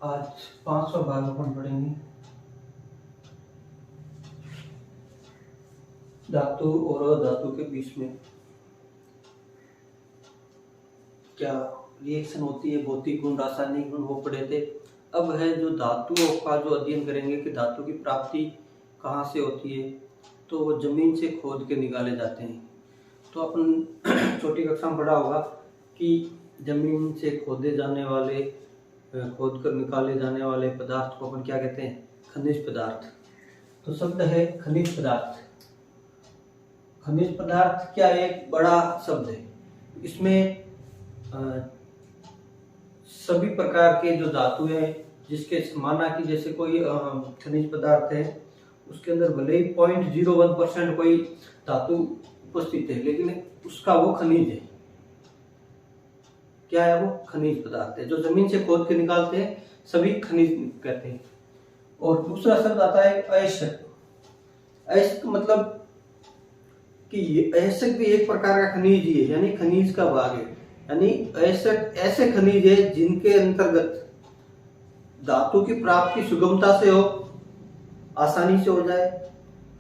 आज 500 भाग अपन पढ़ेंगे धातु और अधातु के बीच में क्या रिएक्शन होती है, भौतिक गुण, रासायनिक गुण वो पढ़े थे। अब है जो धातुओं का जो अध्ययन करेंगे कि धातु की प्राप्ति कहाँ से होती है, तो वो जमीन से खोद के निकाले जाते हैं। तो अपन छोटी कक्षा में पढ़ा होगा कि जमीन से खोदे जाने वाले, खोद कर निकाले जाने वाले पदार्थ को अपन क्या कहते हैं, खनिज पदार्थ। तो शब्द है खनिज पदार्थ। खनिज पदार्थ क्या एक बड़ा शब्द है। इसमें सभी प्रकार के जो धातु हैं, जिसके माना कि जैसे कोई खनिज पदार्थ है, उसके अंदर भले ही 0.01% कोई धातु उपस्थित है, लेकिन उसका वो खनिज है। क्या है वो? खनिज पदार्थ है। जो जमीन से खोद के निकालते हैं सभी खनिज कहते हैं। और दूसरा शब्द आता है अयस्क। अयस्क मतलब कि अयस्क भी एक प्रकार का खनिज ही है, यानी खनिज का भाग है। यानी अयस्क ऐसे खनिज है जिनके अंतर्गत धातु की प्राप्ति सुगमता से हो, आसानी से हो जाए,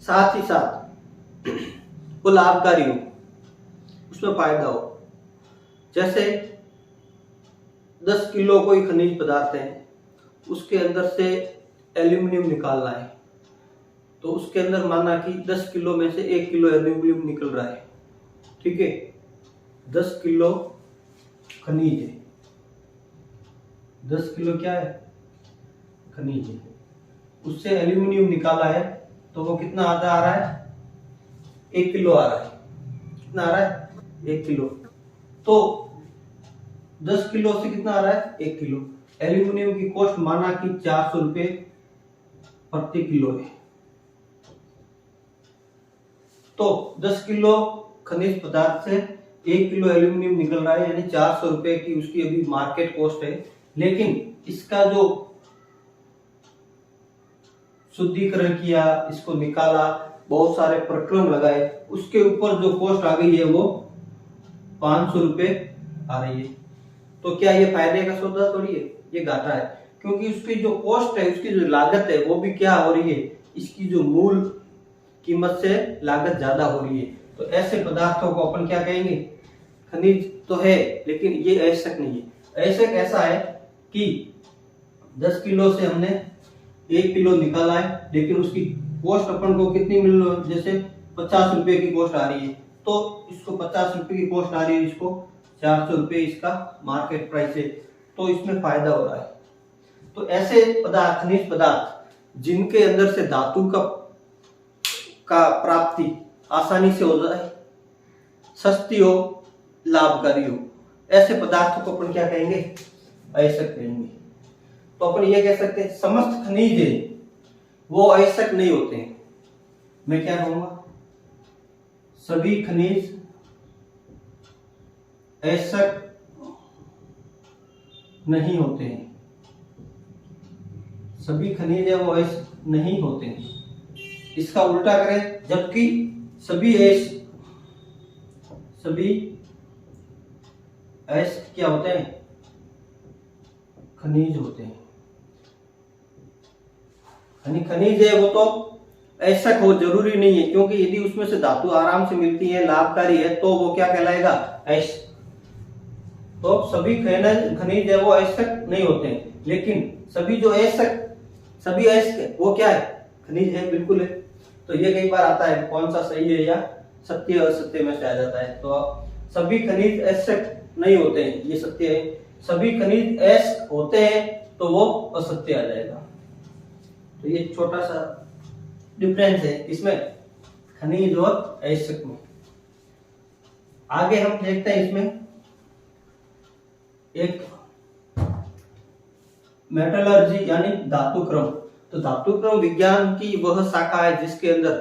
साथ ही साथ वो लाभकारी हो, उसमें फायदा हो। जैसे 10 किलो कोई खनिज पदार्थ है, उसके अंदर से एल्यूमिनियम निकालना है, तो उसके अंदर माना कि 10 किलो में से 1 किलो एल्यूमिनियम निकल रहा है, ठीक है। 10 किलो खनिज है, 10 किलो क्या है? खनिज है। उससे एल्यूमिनियम निकाला है, तो वो कितना आधा आ रहा है? 1 किलो आ रहा है। कितना आ रहा है? 1 किलो। तो 10 किलो से कितना आ रहा है? 1 किलो। एल्यूमिनियम की कॉस्ट माना कि 400 रुपए प्रति किलो है। तो 10 किलो खनिज पदार्थ से 1 किलो एल्यूमिनियम निकल रहा है, यानी 400 रुपए की उसकी अभी मार्केट कॉस्ट है। लेकिन इसका जो शुद्धिकरण किया, इसको निकाला, बहुत सारे प्रक्रम लगाए, उसके ऊपर जो कॉस्ट आ गई है वो 500 रुपए आ रही है। तो क्या ये फायदे का सौदा थोड़ी है, ये घाटा है। क्योंकि उसकी जो कॉस्ट है, उसकी जो लागत है, वो भी क्या हो रही है, इसकी जो मूल कीमत से लागत ज्यादा हो रही है। तो ऐसे पदार्थों को अपन क्या कहेंगे? खनिज तो है, लेकिन ये अयस्क नहीं है। अयस्क ऐसा है कि 10 किलो से हमने 1 किलो निकाला है, लेकिन उसकी कॉस्ट अपन को कितनी मिल रही है? जैसे 50 रुपए की कॉस्ट आ रही है, तो इसको 50 रुपए की कॉस्ट आ रही है, इसको 400 रुपए इसका मार्केट प्राइस है, तो इसमें फायदा हो रहा है। तो ऐसे पदार्थ, खनिज पदार्थ जिनके अंदर से धातु का प्राप्ति आसानी से हो जाए, सस्ती हो, लाभकारी हो, ऐसे पदार्थों को अपन क्या कहेंगे? अयस्क कहेंगे। तो अपन ये कह सकते हैं समस्त खनिज है वो अयस्क नहीं होते हैं। मैं क्या कहूंगा? सभी खनिज अयस्क नहीं होते हैं। सभी खनिज है वो अयस्क नहीं होते हैं। इसका उल्टा करें, जबकि सभी अयस्क क्या होते हैं? खनिज होते हैं। खनिज है वो तो अयस्क हो जरूरी नहीं है, क्योंकि यदि उसमें से धातु आराम से मिलती है, लाभकारी है, तो वो क्या कहलाएगा? अयस्क। तो सभी खनिज है वो अयस्क नहीं होते हैं, लेकिन सभी अयस्क है वो क्या है? खनिज है, बिल्कुल है। तो ये कई बार आता है, कौन सा सही है या सत्य असत्य में से आ जाता है। तो सभी खनिज अयस्क नहीं होते हैं, ये सत्य है। सभी खनिज अयस्क होते हैं, तो वो असत्य आ जाएगा। तो ये छोटा सा डिफरेंस है इसमें, खनिज और अयस्क में। आगे हम देखते हैं इसमें एक मेटलर्जी यानी धातुक्रम। तो धातुक्रम विज्ञान की वह शाखा है जिसके अंदर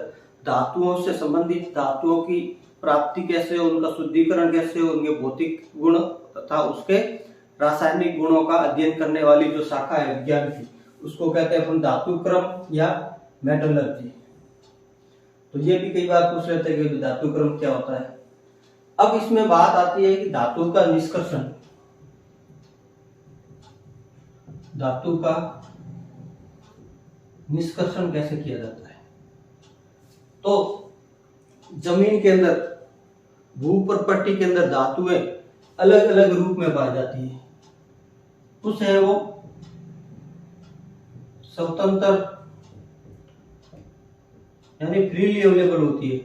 धातुओं से संबंधित, धातुओं की प्राप्ति कैसे हो, उनका शुद्धिकरण कैसे हो, उनके भौतिक गुण तथा उसके रासायनिक गुणों का अध्ययन करने वाली जो शाखा है विज्ञान की, उसको कहते हैं अपन धातुक्रम या मेटलर्जी। तो ये भी कई बार पूछ लेते हैं कि धातुक्रम क्या होता है। अब इसमें बात आती है कि धातु का निष्कर्षण। धातु का निष्कर्षण कैसे किया जाता है। तो जमीन के अंदर, भूप्रपट्टी के अंदर धातुएं अलग अलग रूप में पाई जाती है। कुछ है वो स्वतंत्र यानी फ्रीली अवेलेबल होती है,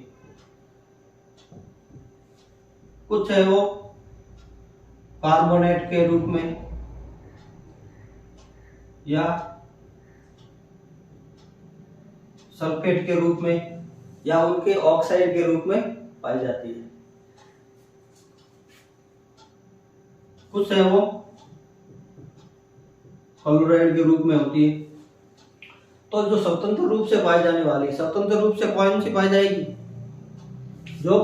कुछ है वो कार्बोनेट के रूप में या सल्फेट के रूप में या उनके ऑक्साइड के रूप में पाई जाती है। कुछ है वो क्लोराइड के रूप में होती है। तो जो स्वतंत्र रूप से पाई जाने वाली, स्वतंत्र रूप से कौन सी पाई जाएगी, जो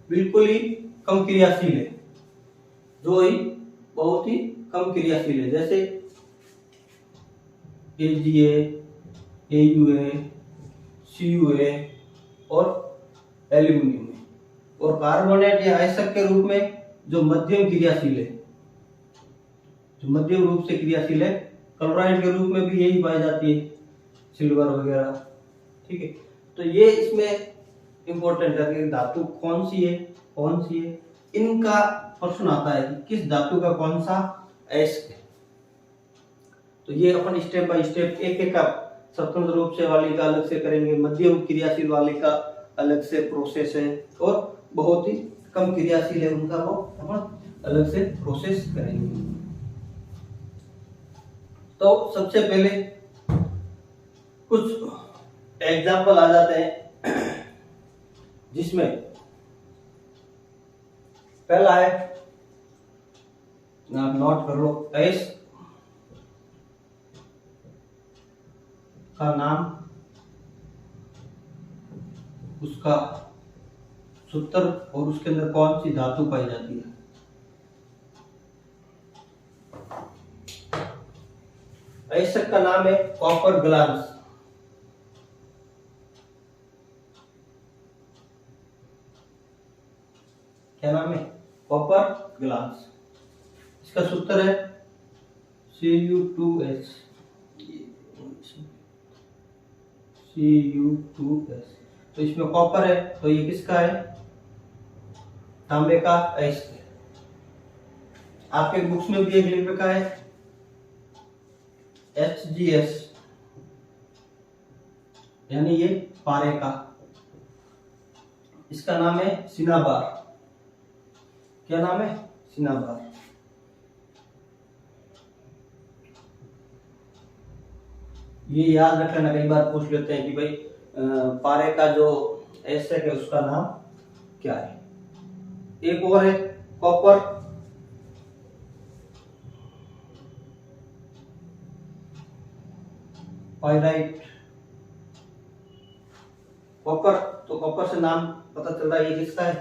बिल्कुल ही कम क्रियाशील है, जो ही बहुत ही कम क्रियाशील है, जैसे AgA, AuA, CuA और एल्यूमिनियम में। और कार्बोनेट या आयस्क के रूप में जो मध्यम क्रियाशील है, जो मध्यम रूप से क्रियाशील है, क्लोराइड के रूप में भी यही पाई जाती है, सिल्वर वगैरह। ठीक है, तो ये इसमें इंपॉर्टेंट है कि धातु कौन सी है, कौन सी है। इनका प्रश्न आता है कि किस धातु का कौन सा अयस्क है। तो ये अपन स्टेप बाय स्टेप एक एक का, स्वतंत्र रूप से वाली का अलग से करेंगे, मध्यम क्रियाशील वाली का अलग से प्रोसेस है, और बहुत ही कम क्रियाशील है उनका वो अपन अलग से प्रोसेस करेंगे। तो सबसे पहले कुछ एग्जाम्पल आ जाते हैं, जिसमें पहला है, नोट कर लो, अयस्क का नाम, उसका सूत्र और उसके अंदर कौन सी धातु पाई जाती है। अयस्क का नाम है कॉपर ग्लास। क्या नाम है? Copper glass. इसका सूत्र है Cu2S। Cu2S। तो इसमें कॉपर है, तो ये किसका है? तांबे का अयस्क है। आपके बुक्स में भी एक लिख रखा है HgS, यानी ये पारे का। इसका नाम है सिनाबार। क्या नाम है? सिनाबार। ये याद रख लेना, कई बार पूछ लेते हैं कि भाई पारे का जो अयस्क है उसका नाम क्या है। एक और है कॉपर पाइराइट। कॉपर, तो कॉपर से नाम पता चल रहा है ये किसका है?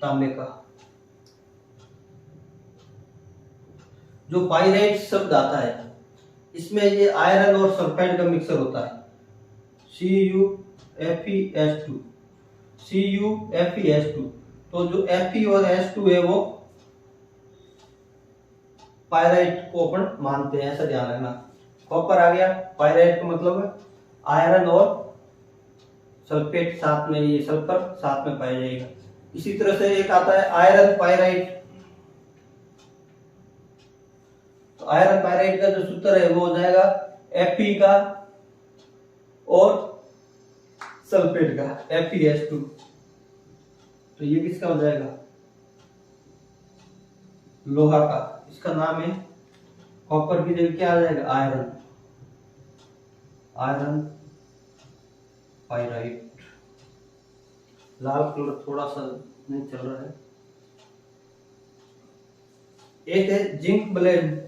तांबे का। जो पाइराइट शब्द आता है, इसमें ये आयरन और सल्फाइड का मिक्सर होता है, CuFeS2। CuFeS2। तो जो Fe और S2 है वो पाइराइट को अपन मानते हैं, ऐसा ध्यान रखना। कॉपर आ गया, पाइराइट का मतलब आयरन और सल्फेट साथ में, ये सल्फर साथ में पाया जाएगा। इसी तरह से एक आता है आयरन पाइराइट। तो आयरन पाइराइट का जो सूत्र है वो हो जाएगा Fe का और सल्फेट का FeS2। तो ये किसका हो जाएगा? लोहा का। इसका नाम है, कॉपर की जगह क्या आ जाएगा? आयरन। Iron pyrite. लाल कलर थोड़ा सा नहीं चल रहा है। एक है जिंक ब्लेंड।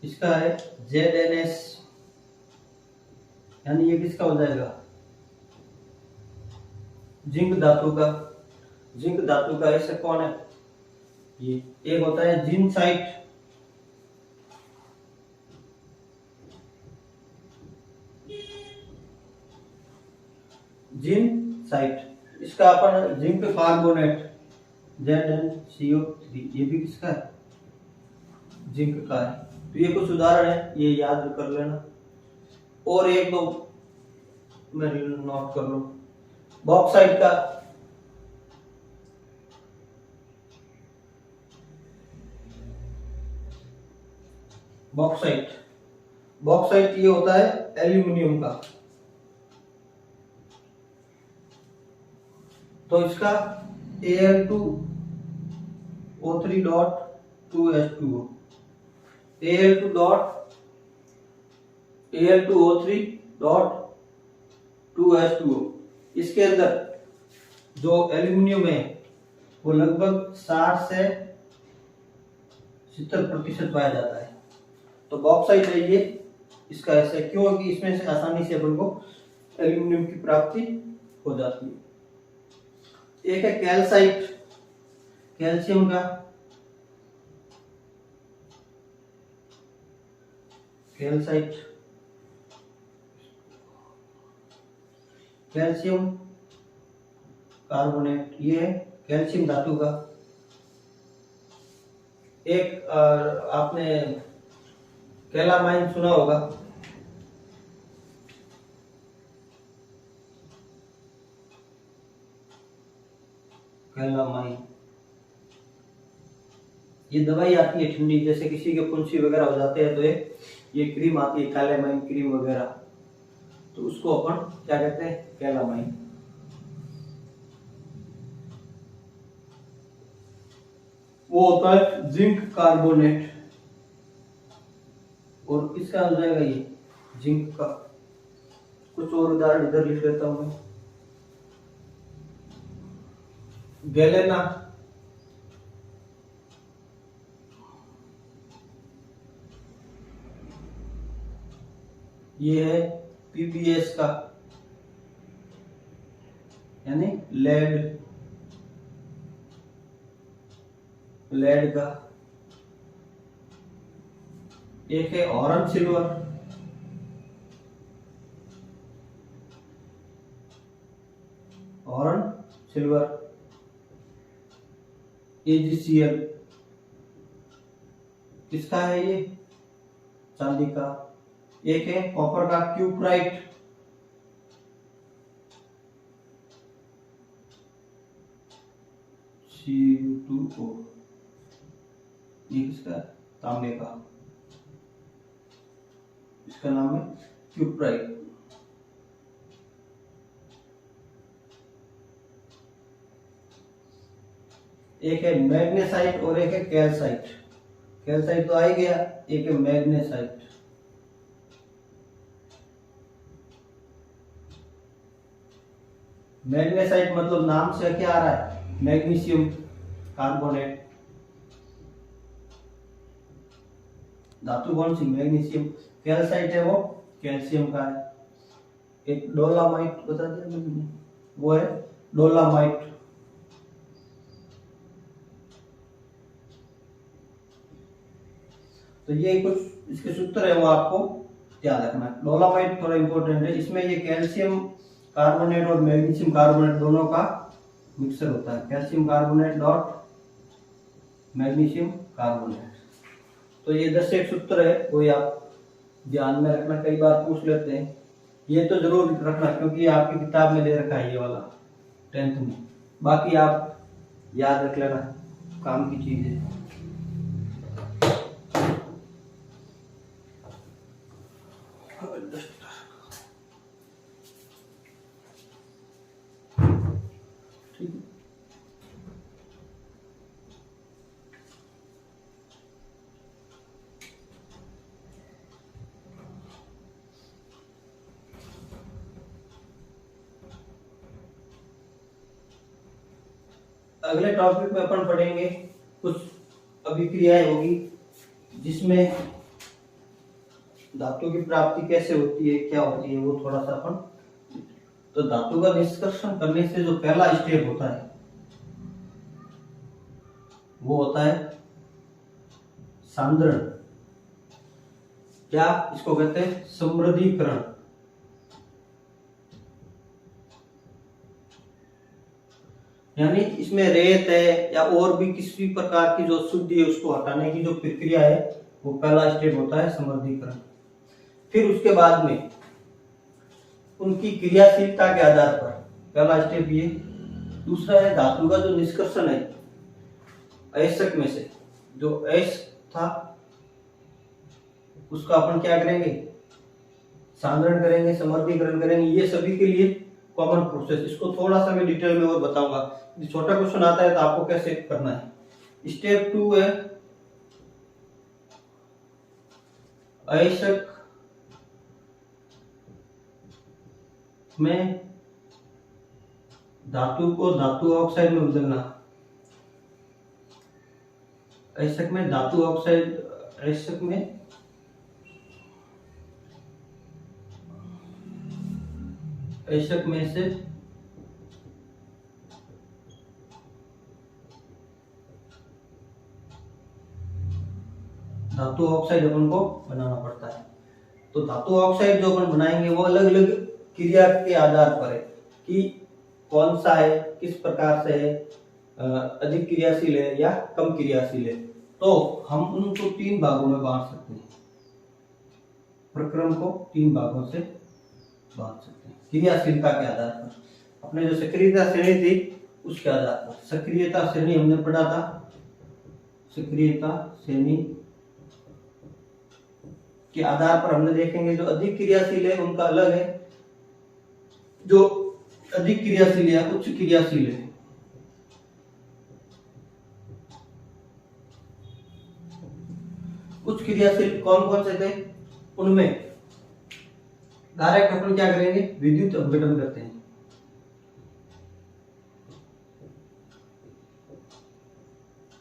इसका है ZnS, यानी ये किसका हो जाएगा? जिंक धातु का। जिंक धातु का ऐसे कौन है? ये एक होता है जिनसाइट। जिनसाइट, इसका अपन जिंक कार्बोनेट ZnCO3, ये भी किसका है? जिंक का है। तो ये कुछ उदाहरण है, ये याद कर लेना। और एक दो मेरे नोट कर लो। बॉक्साइट का बॉक्साइट बॉक्साइट ये होता है एल्यूमिनियम का। तो इसका Al2O3.2H2O, Al2O3.2H2O। इसके अंदर जो एल्यूमिनियम है वो लगभग 60 से 70% पाया जाता है। तो बॉक्साइट है ये, इसका ऐसा क्यों कि इसमें से आसानी से अपन को एल्यूमिनियम की प्राप्ति हो जाती है। एक है कैल्साइट, कैल्शियम का। कैल्साइट कैल्शियम कार्बोनेट, ये है कैल्शियम धातु का। एक आपने कैलामाइन सुना होगा। कैलामाइन ये दवाई आती है ठंडी, जैसे किसी के फुंसी वगैरह हो जाते हैं तो ये क्रीम आती है कैलामाइन क्रीम वगैरह, तो उसको अपन क्या कहते हैं? कैलामाइन। वो होता है जिंक कार्बोनेट। और किसका हो जाएगा ये? जिंक का। कुछ और उदाहरण इधर लिख लेता हूं मैं। गैलेना, ये है पीबीएस का, यानी लेड का। एक है ऑरेंज सिल्वर, AgCl किसका है? ये चांदी का। एक है कॉपर का क्यूप्राइट, Cu2O, ये किसका? तांबे का। इसका नाम है क्यूप्राइट। एक है मैग्नेसाइट और एक है कैल्साइट। कैल्साइट तो आ ही गया, एक है मैग्नेसाइट। मैग्नेसाइट मतलब नाम से क्या आ रहा है? Magnesium carbonate. धातु कौन सी? मैग्नीशियम। कैल्साइट है वो कैल्शियम का है। एक डोलामाइट बता दिया मैंने, वो है डोलामाइट। तो ये कुछ इसके सूत्र है, वो आपको याद रखना है। डोलामाइट थोड़ा इंपॉर्टेंट है, इसमें ये कैल्शियम कार्बोनेट और मैग्नीशियम कार्बोनेट दोनों का मिक्सर होता है। Calcium carbonate dot magnesium carbonate. तो ये 10 एक सूत्र है, वो आप ध्यान में रखना, कई बार पूछ लेते हैं। ये तो जरूर रखना क्योंकि आपकी किताब में दे रखा है ये वाला 10th में। बाकी आप याद रख लेना, काम की चीज है। अगले टॉपिक में अपन पढ़ेंगे कुछ अभिक्रियाएं होगी जिसमें धातु की प्राप्ति कैसे होती है, क्या होती है, वो थोड़ा सा अपन। तो धातु का निष्कर्षण करने से जो पहला स्टेप होता है वो होता है सांद्रण। क्या इसको कहते हैं? समृद्धीकरण। यानी इसमें रेत है या और भी किसी प्रकार की जो शुद्धि है उसको हटाने की जो प्रक्रिया है वो पहला स्टेप होता है समृद्धीकरण। फिर उसके बाद में उनकी क्रियाशीलता के आधार पर पहला स्टेप ये। दूसरा है धातु का जो निष्कर्षण है अयस्क में से, जो अयस्क था उसका अपन क्या करेंगे, सांद्रण करेंगे, समृद्धीकरण करेंगे। ये सभी के लिए कॉमन प्रोसेस। इसको थोड़ा सा मैं डिटेल में और बताऊंगा। छोटा क्वेश्चन आता है तो आपको कैसे करना है। स्टेप 2 है अयस्क में धातु को धातु ऑक्साइड में बदलना। अयस्क में धातु ऑक्साइड, अयस्क में अयस्क में से धातु ऑक्साइड अपन को बनाना पड़ता है। तो धातु ऑक्साइड जो अपन बनाएंगे वो अलग अलग क्रिया के आधार पर है कि कौन सा है, किस प्रकार से है, अधिक क्रियाशील है या कम क्रियाशील है। तो हम उनको 3 भागों में बांट सकते हैं, प्रक्रम को 3 भागों से बांट सकते हैं क्रियाशीलता के आधार पर। अपने जो सक्रियता श्रेणी थी उसके आधार पर, सक्रियता श्रेणी हमने पढ़ा था, सक्रियता श्रेणी के आधार पर हमने देखेंगे जो अधिक क्रियाशील है उनका अलग है, जो अधिक क्रियाशील है उच्च क्रियाशील है। उच्च क्रियाशील कौन कौन से थे, उनमें डायरेक्ट अपन क्या करेंगे, विद्युत अपघटन करते हैं।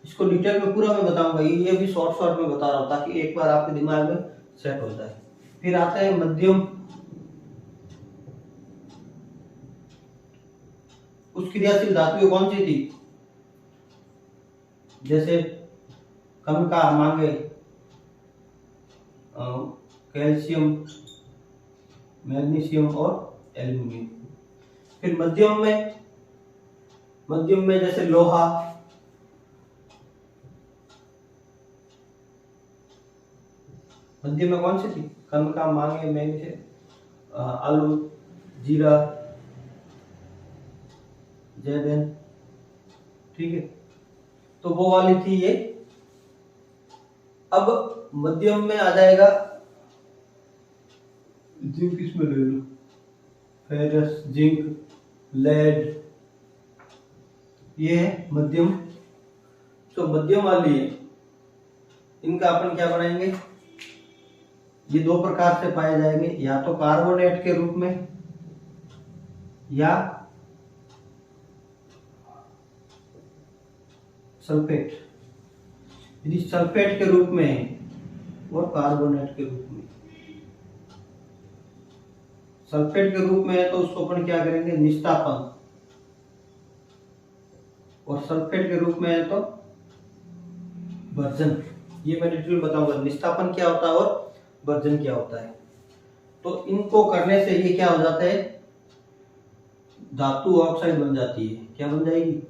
इसको डिटेल में पूरा मैं बताऊंगा, ये भी शॉर्ट में बता रहा हूं ताकि एक बार आपके दिमाग में सेट हो जाए। फिर आता है मध्यम। उच्च क्रियाशील धातुएं कौन सी थी, जैसे कनका, मांगे, कैल्शियम, मैग्नीशियम और एल्यूमिनियम। फिर मध्यम में जैसे लोहा, मध्यम में कौन सी थी, कनका, मांगे, मैग्नीशियम, आलू, जीरा, जैदन, ठीक है। तो वो वाली थी ये। अब मध्यम में आ जाएगा जिंक, इसमें ले लो, फेरस, जिंक, लेड, ये है मध्यम। तो मध्यम वाली है, इनका अपन क्या बनाएंगे, ये 2 प्रकार से पाए जाएंगे, या तो कार्बोनेट के रूप में या सल्फेट। यदि सल्फेट के रूप में है और कार्बोनेट के रूप में, सल्फेट के रूप में है तो उसको अपन क्या करेंगे, निस्तापन, और सल्फेट के रूप में है तो वर्जन। ये मैं डिटेल बताऊंगा निस्तापन क्या होता है और वर्जन क्या होता है। तो इनको करने से ये क्या हो जाता है, धातु ऑक्साइड बन जाती है। क्या बन जाएगी,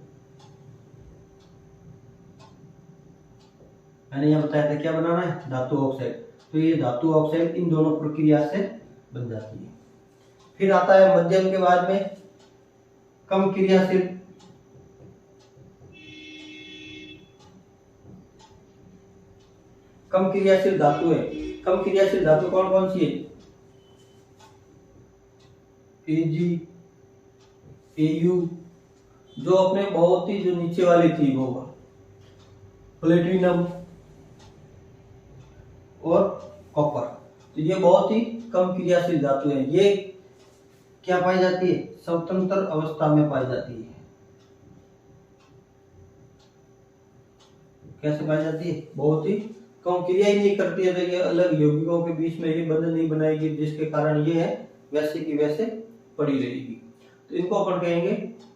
मैंने यह बताया था क्या बनाना है, धातु ऑक्साइड। तो ये धातु ऑक्साइड इन दोनों प्रक्रिया से बन जाती है। फिर आता है मध्यम के बाद में कम क्रियाशील। कम क्रियाशील धातु है, कम क्रियाशील धातु कौन कौन सी है, Ag, Au, जो अपने बहुत ही जो नीचे वाली थी वो प्लेटिनम और कॉपर। तो ये बहुत ही कम क्रियाशील धातु है। ये क्या पाई जाती है, स्वतंत्र अवस्था में पाई जाती है। कैसे पाई जाती है, बहुत ही कम, क्रिया ही नहीं करती है। तो ये अलग यौगिकों के बीच में ये बंधन नहीं बनाएगी, जिसके कारण ये है वैसे की वैसे पड़ी रहेगी। तो इनको अपन कहेंगे,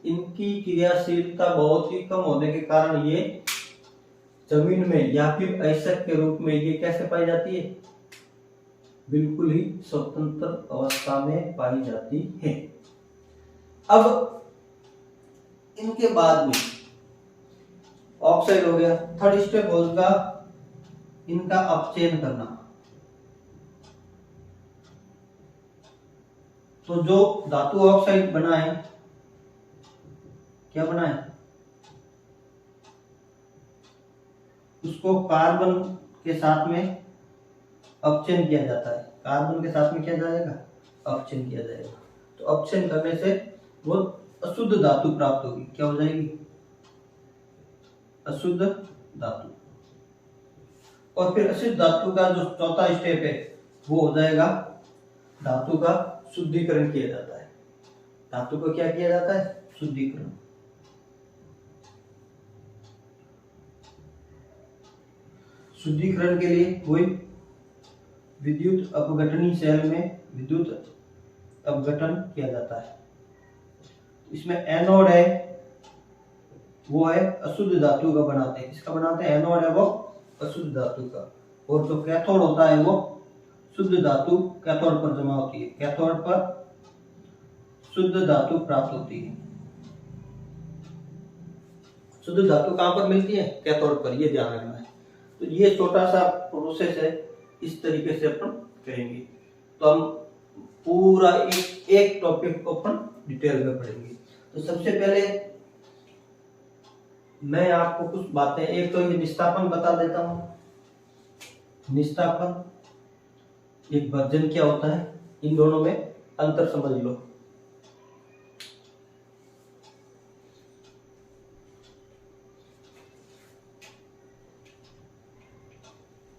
इनकी क्रियाशीलता बहुत ही कम होने के कारण ये जमीन में या फिर अयस्क के रूप में ये कैसे पाई जाती है, बिल्कुल ही स्वतंत्र अवस्था में पाई जाती है। अब इनके बाद में ऑक्साइड हो गया। थर्ड स्टेप होगा इनका अपचयन करना। तो जो धातु ऑक्साइड बना है, क्या बना है, उसको कार्बन के साथ में अपचयन किया जाता है। कार्बन के साथ में क्या जाएगा, अपचयन किया जाएगा। तो अपचयन करने से वो अशुद्ध धातु प्राप्त होगी। क्या हो जाएगी, अशुद्ध धातु। और फिर अशुद्ध धातु का जो चौथा स्टेप है वो हो जाएगा धातु का शुद्धिकरण किया जाता है। धातु को क्या किया जाता है, शुद्धिकरण। शुद्धिकरण के लिए कोई विद्युत अपघटनी सेल में विद्युत अपघटन किया जाता है। इसमें एनोड है, वो है अशुद्ध धातु का बनाते हैं। इसका बनाते हैं, एनोड है वो अशुद्ध धातु का। और जो कैथोड होता है वो शुद्ध धातु कैथोड पर जमा होती है। कैथोड पर शुद्ध धातु प्राप्त होती है। शुद्ध धातु कहां पर मिलती है, कैथोड पर, ये ध्यान रखना है। तो ये छोटा सा प्रोसेस है, इस तरीके से अपन करेंगे। तो हम पूरा एक टॉपिक को अपन डिटेल में पढ़ेंगे। तो सबसे पहले मैं आपको कुछ बातें, एक तो ये निस्तापन बता देता हूं। निस्तापन, एक वर्जन क्या होता है, इन दोनों में अंतर समझ लो।